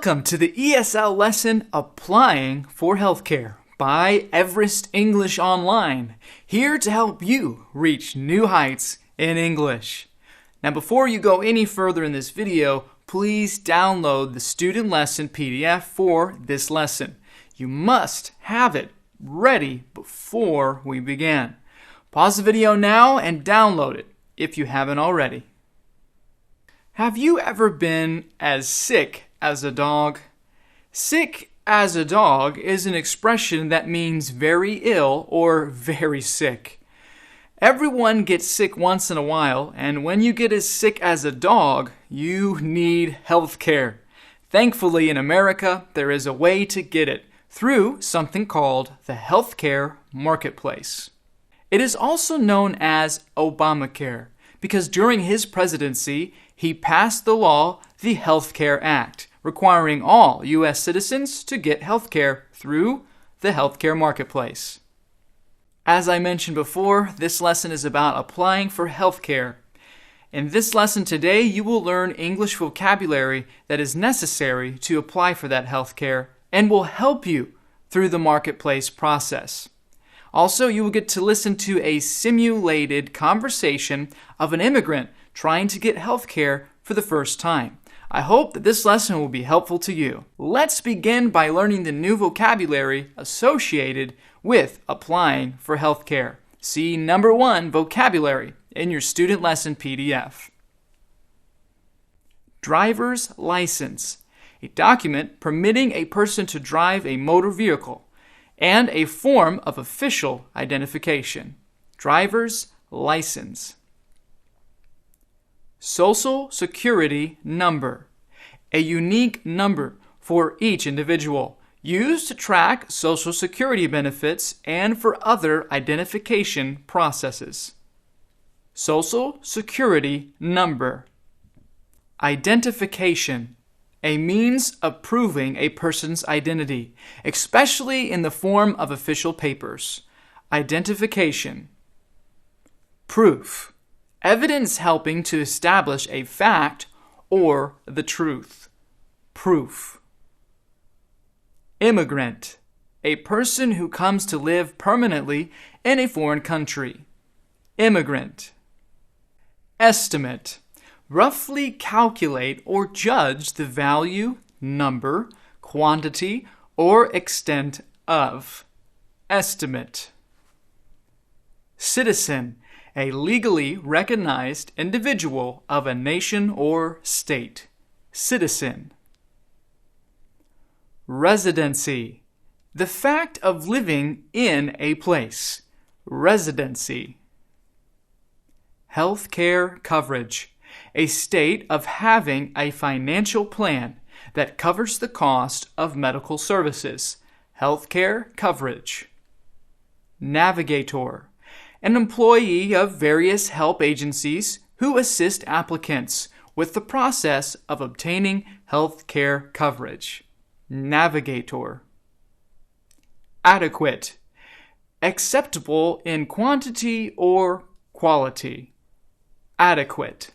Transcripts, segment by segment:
Welcome to the ESL lesson Applying for Healthcare by Everest English Online, here to help you reach new heights in English. Now, before you go any further in this video, please download the student lesson PDF for this lesson. You must have it ready before we begin. Pause the video now and download it if you haven't already. Have you ever been as sick as a dog? Sick as a dog is an expression that means very ill or very sick. Everyone gets sick once in a while, and when you get as sick as a dog, you need health care. Thankfully, in America, there is a way to get it through something called the healthcare marketplace. It is also known as Obamacare because during his presidency, he passed the law, the Health Care Act, requiring all U.S. citizens to get health care through the healthcare marketplace. As I mentioned before, this lesson is about applying for health care. In this lesson today, you will learn English vocabulary that is necessary to apply for that health care and will help you through the marketplace process. Also, you will get to listen to a simulated conversation of an immigrant trying to get health care for the first time. I hope that this lesson will be helpful to you. Let's begin by learning the new vocabulary associated with applying for health care. See number 1, vocabulary, in your student lesson PDF. Driver's license, a document permitting a person to drive a motor vehicle, and a form of official identification. Driver's license. Social Security number, a unique number for each individual, used to track Social Security benefits and for other identification processes. Social Security number. Identification, a means of proving a person's identity, especially in the form of official papers. Identification. Proof, evidence helping to establish a fact or the truth. Proof. Immigrant, a person who comes to live permanently in a foreign country. Immigrant. Estimate, roughly calculate or judge the value, number, quantity, or extent of. Estimate. Citizen, a legally recognized individual of a nation or state. Citizen. Residency, the fact of living in a place. Residency. Healthcare coverage, a state of having a financial plan that covers the cost of medical services. Healthcare coverage. Navigator, an employee of various help agencies who assist applicants with the process of obtaining health care coverage. Navigator. Adequate, acceptable in quantity or quality. Adequate.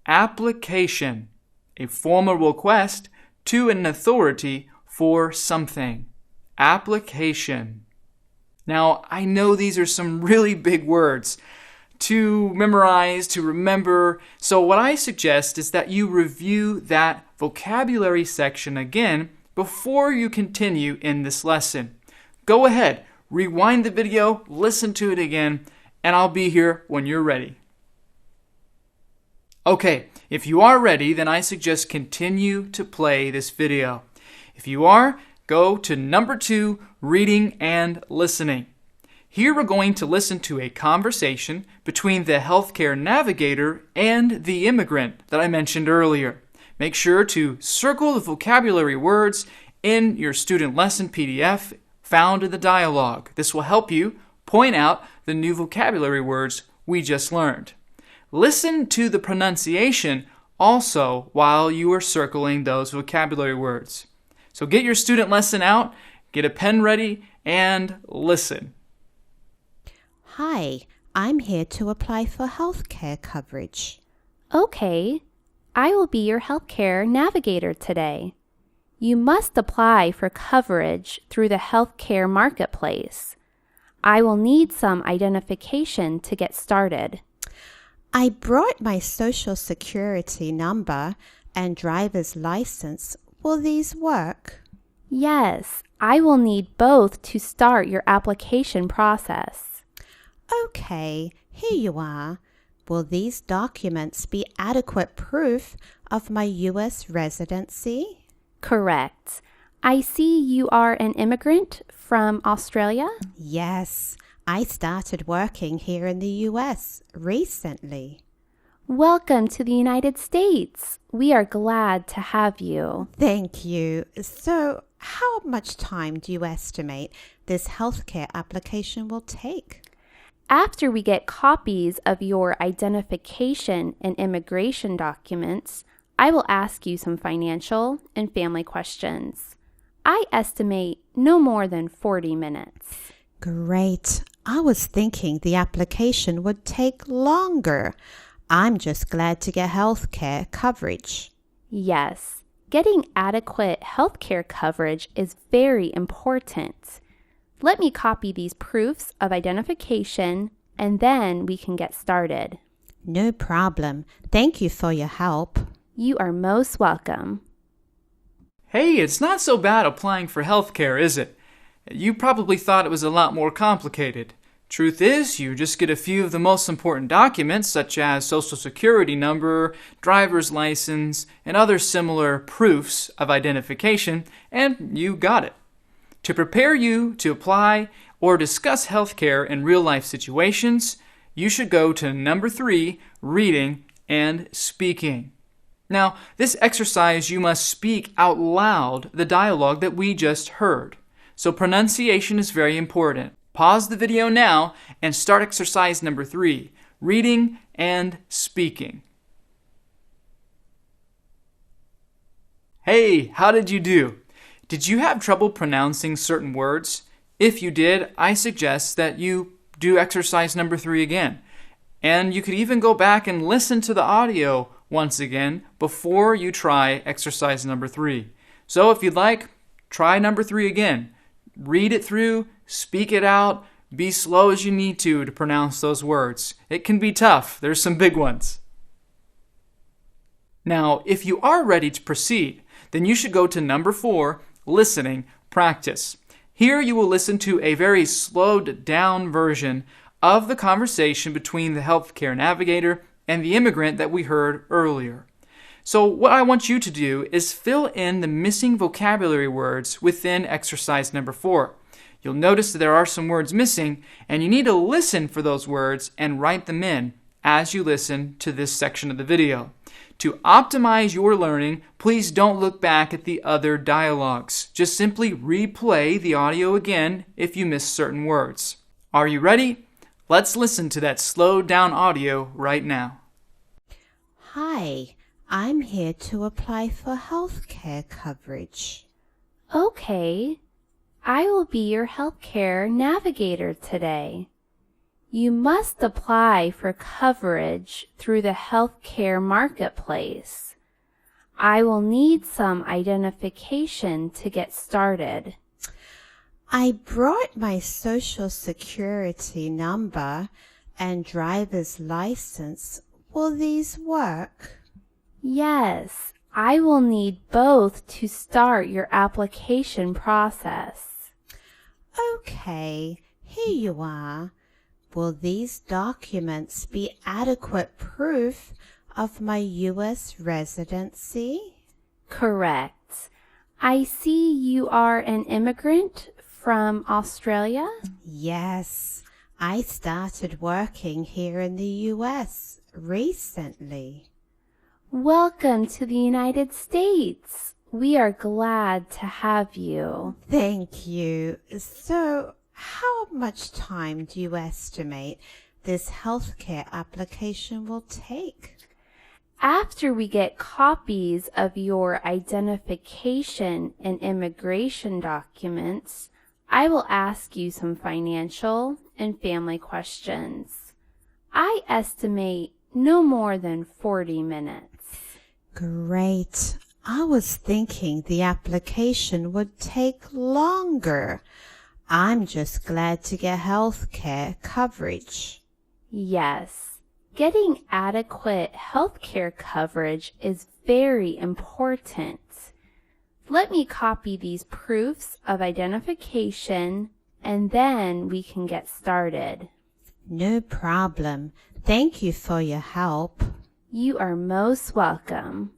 Application, a formal request to an authority for something. Application. Now, I know these are some really big words to memorize, to remember, so what I suggest is that you review that vocabulary section again before you continue in this lesson. Go ahead, rewind the video, listen to it again, and I'll be here when you're ready. Okay, if you are ready, then I suggest continue to play this video. If you are, go to number 2, reading and listening. Here we're going to listen to a conversation between the healthcare navigator and the immigrant that I mentioned earlier. Make sure to circle the vocabulary words in your student lesson PDF found in the dialogue. This will help you point out the new vocabulary words we just learned. Listen to the pronunciation also while you are circling those vocabulary words. So get your student lesson out, get a pen ready, and listen. Hi, I'm here to apply for healthcare coverage. Okay. I will be your healthcare navigator today. You must apply for coverage through the healthcare marketplace. I will need some identification to get started. I brought my social security number and driver's license. Will these work? Yes, I will need both to start your application process. Okay, here you are. Will these documents be adequate proof of my U.S. residency? Correct. I see you are an immigrant from Australia? Yes, I started working here in the U.S. recently. Welcome to the United States. We are glad to have you. Thank you. So, how much time do you estimate this healthcare application will take? After we get copies of your identification and immigration documents, I will ask you some financial and family questions. I estimate no more than 40 minutes. Great. I was thinking the application would take longer. I'm just glad to get healthcare coverage. Yes, getting adequate healthcare coverage is very important. Let me copy these proofs of identification, and then we can get started. No problem. Thank you for your help. You are most welcome. Hey, it's not so bad applying for healthcare, is it? You probably thought it was a lot more complicated. Truth is, you just get a few of the most important documents, such as social security number, driver's license, and other similar proofs of identification, and you got it. To prepare you to apply or discuss healthcare in real-life situations, you should go to number 3, reading and speaking. Now, this exercise you must speak out loud the dialogue that we just heard. So pronunciation is very important. Pause the video now and start exercise number 3, reading and speaking. Hey, how did you do? Did you have trouble pronouncing certain words? If you did, I suggest that you do exercise number 3 again. And you could even go back and listen to the audio once again before you try exercise number 3. So if you'd like, try number 3 again. Read it through, speak it out, be slow as you need to pronounce those words. It can be tough. There's some big ones. Now, if you are ready to proceed, then you should go to number 4, listening practice. Here you will listen to a very slowed down version of the conversation between the healthcare navigator and the immigrant that we heard earlier. So what I want you to do is fill in the missing vocabulary words within exercise number 4. You'll notice that there are some words missing, and you need to listen for those words and write them in as you listen to this section of the video. To optimize your learning, please don't look back at the other dialogues. Just simply replay the audio again if you miss certain words. Are you ready? Let's listen to that slowed down audio right now. Hi, I'm here to apply for healthcare coverage. Okay, I will be your healthcare navigator today. You must apply for coverage through the healthcare marketplace. I will need some identification to get started. I brought my social security number and driver's license. Will these work? Yes, I will need both to start your application process. Okay, here you are. Will these documents be adequate proof of my U.S. residency? Correct. I see you are an immigrant from Australia? Yes, I started working here in the U.S. recently. Welcome to the United States. We are glad to have you. Thank you. So, how much time do you estimate this healthcare application will take? After we get copies of your identification and immigration documents, I will ask you some financial and family questions. I estimate no more than 40 minutes. Great. I was thinking the application would take longer. I'm just glad to get health care coverage. Yes, getting adequate health care coverage is very important. Let me copy these proofs of identification and then we can get started. No problem. Thank you for your help. You are most welcome.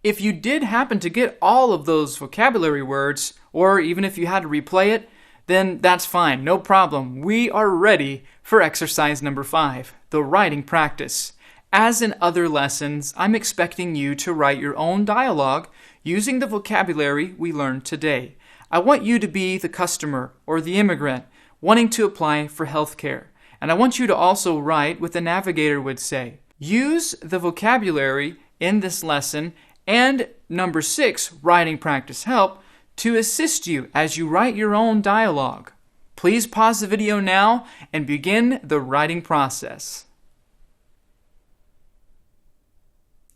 If you did happen to get all of those vocabulary words, or even if you had to replay it, then that's fine, no problem. We are ready for exercise number 5, the writing practice. As in other lessons, I'm expecting you to write your own dialogue using the vocabulary we learned today. I want you to be the customer or the immigrant wanting to apply for health care. And I want you to also write what the navigator would say. Use the vocabulary in this lesson and number 6, writing practice help, to assist you as you write your own dialogue. Please pause the video now and begin the writing process.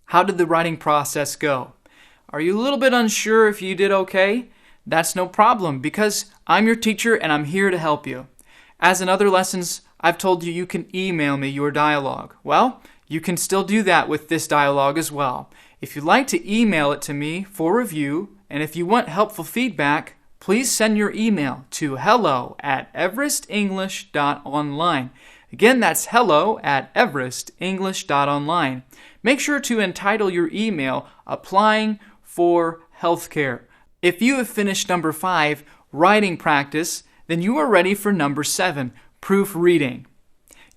How did the writing process go? Are you a little bit unsure if you did okay? That's no problem because I'm your teacher and I'm here to help you. As in other lessons, I've told you you can email me your dialogue. Well, you can still do that with this dialogue as well. If you'd like to email it to me for review, and if you want helpful feedback, please send your email to hello@everestenglish.online. Again, that's hello@everestenglish.online. Make sure to entitle your email Applying for Healthcare. If you have finished number 5, writing practice, then you are ready for number 7, proofreading.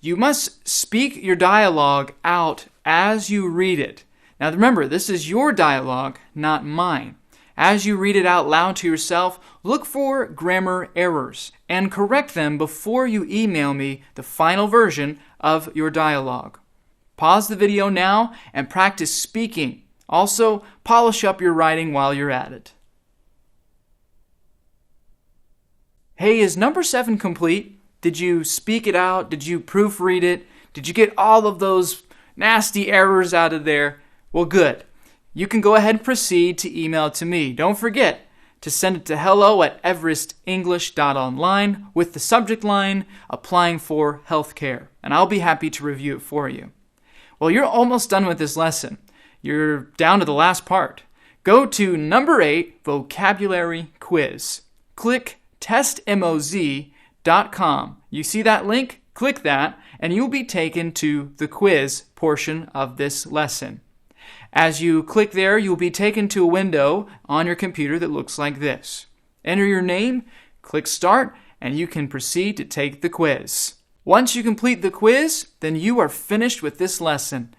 You must speak your dialogue out as you read it. Now remember, this is your dialogue, not mine. As you read it out loud to yourself, look for grammar errors and correct them before you email me the final version of your dialogue. Pause the video now and practice speaking. Also, polish up your writing while you're at it. Hey, is number 7 complete? Did you speak it out? Did you proofread it? Did you get all of those nasty errors out of there? Well, good. You can go ahead and proceed to email it to me. Don't forget to send it to hello@everestenglish.online with the subject line, Applying for Healthcare, and I'll be happy to review it for you. Well, you're almost done with this lesson. You're down to the last part. Go to number 8, Vocabulary Quiz. Click testmoz.com. You see that link? Click that, and you'll be taken to the quiz portion of this lesson. As you click there, you'll be taken to a window on your computer that looks like this. Enter your name, click Start, and you can proceed to take the quiz. Once you complete the quiz, then you are finished with this lesson.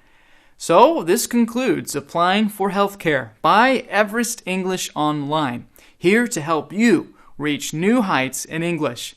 So, this concludes Applying for Healthcare by Everest English Online, here to help you reach new heights in English.